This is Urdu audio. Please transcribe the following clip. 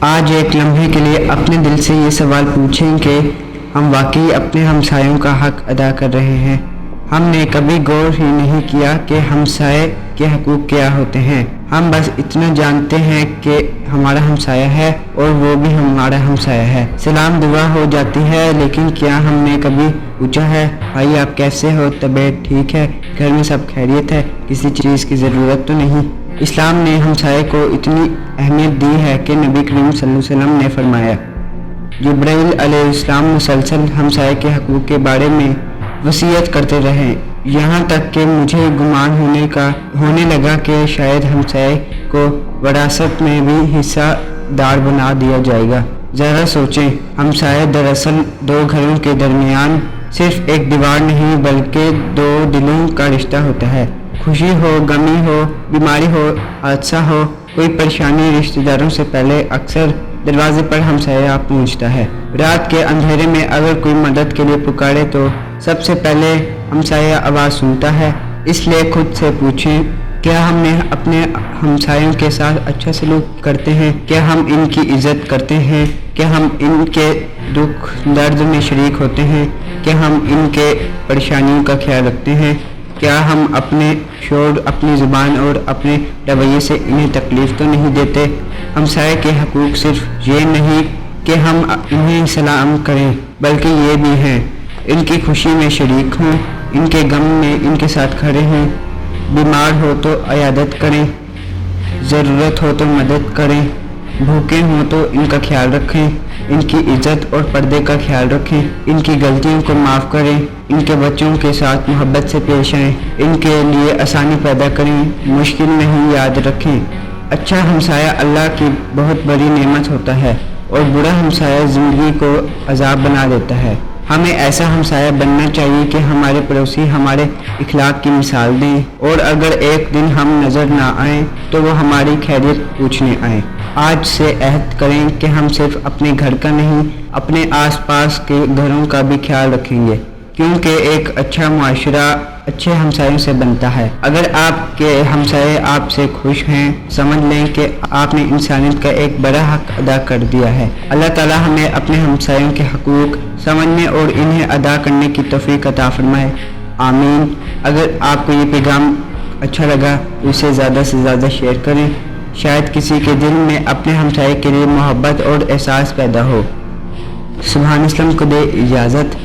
آج ایک لمحے کے لیے اپنے دل سے یہ سوال پوچھیں کہ ہم واقعی اپنے ہمسایوں کا حق ادا کر رہے ہیں؟ ہم نے کبھی غور ہی نہیں کیا کہ ہمسائے کے حقوق کیا ہوتے ہیں۔ ہم بس اتنا جانتے ہیں کہ ہمارا ہمسایہ ہے اور وہ بھی ہمارا ہمسایہ ہے، سلام دعا ہو جاتی ہے، لیکن کیا ہم نے کبھی پوچھا ہے بھائی آپ کیسے ہو، طبیعت ٹھیک ہے، گھر میں سب خیریت ہے، کسی چیز کی ضرورت تو نہیں؟ اسلام نے ہمسائے کو اتنی اہمیت دی ہے کہ نبی کریم صلی اللہ علیہ وسلم نے فرمایا، جبرائیل علیہ السلام مسلسل ہمسائے کے حقوق کے بارے میں وصیت کرتے رہے، یہاں تک کہ مجھے گمان ہونے لگا کہ شاید ہمسائے کو وراثت میں بھی حصہ دار بنا دیا جائے گا۔ ذرا سوچیں، ہمسایہ دراصل دو گھروں کے درمیان صرف ایک دیوار نہیں بلکہ دو دلوں کا رشتہ ہوتا ہے۔ خوشی ہو، غمی ہو، بیماری ہو، حادثہ ہو، کوئی پریشانی، رشتہ داروں سے پہلے اکثر دروازے پر ہمسایہ پہنچتا ہے۔ رات کے اندھیرے میں اگر کوئی مدد کے لیے پکارے تو سب سے پہلے ہمسایہ آواز سنتا ہے۔ اس لیے خود سے پوچھیں، کیا ہم نے اپنے ہمسایوں کے ساتھ اچھا سلوک کرتے ہیں؟ کیا ہم ان کی عزت کرتے ہیں؟ کیا ہم ان کے دکھ درد میں شریک ہوتے ہیں؟ کیا ہم ان کے پریشانیوں کا خیال رکھتے ہیں؟ کیا ہم اپنے شور، اپنی زبان اور اپنے رویے سے انہیں تکلیف تو نہیں دیتے؟ ہمسائے کے حقوق صرف یہ نہیں کہ ہم انہیں سلام کریں، بلکہ یہ بھی ہیں ان کی خوشی میں شریک ہوں، ان کے غم میں ان کے ساتھ کھڑے ہوں، بیمار ہو تو عیادت کریں، ضرورت ہو تو مدد کریں، بھوکے ہوں تو ان کا خیال رکھیں، ان کی عزت اور پردے کا خیال رکھیں، ان کی غلطیوں کو معاف کریں، ان کے بچوں کے ساتھ محبت سے پیش آئیں، ان کے لیے آسانی پیدا کریں، مشکل نہیں یاد رکھیں۔ اچھا ہمسایہ اللہ کی بہت بڑی نعمت ہوتا ہے اور برا ہمسایہ زندگی کو عذاب بنا دیتا ہے۔ ہمیں ایسا ہمسایہ بننا چاہیے کہ ہمارے پڑوسی ہمارے اخلاق کی مثال دیں، اور اگر ایک دن ہم نظر نہ آئیں تو وہ ہماری خیریت پوچھنے آئیں۔ آج سے عہد کریں کہ ہم صرف اپنے گھر کا نہیں، اپنے آس پاس کے گھروں کا بھی خیال رکھیں گے، کیونکہ ایک اچھا معاشرہ اچھے ہمسایوں سے بنتا ہے۔ اگر آپ کے ہمسائے آپ سے خوش ہیں، سمجھ لیں کہ آپ نے انسانیت کا ایک بڑا حق ادا کر دیا ہے۔ اللہ تعالی ہمیں اپنے ہمسایوں کے حقوق سمجھنے اور انہیں ادا کرنے کی توفیق عطا فرمائے، آمین۔ اگر آپ کو یہ پیغام اچھا لگا تو اسے زیادہ سے زیادہ شیئر کریں، شاید کسی کے دل میں اپنے ہمسائے کے لیے محبت اور احساس پیدا ہو۔ سبحان اسلم کو دے اجازت۔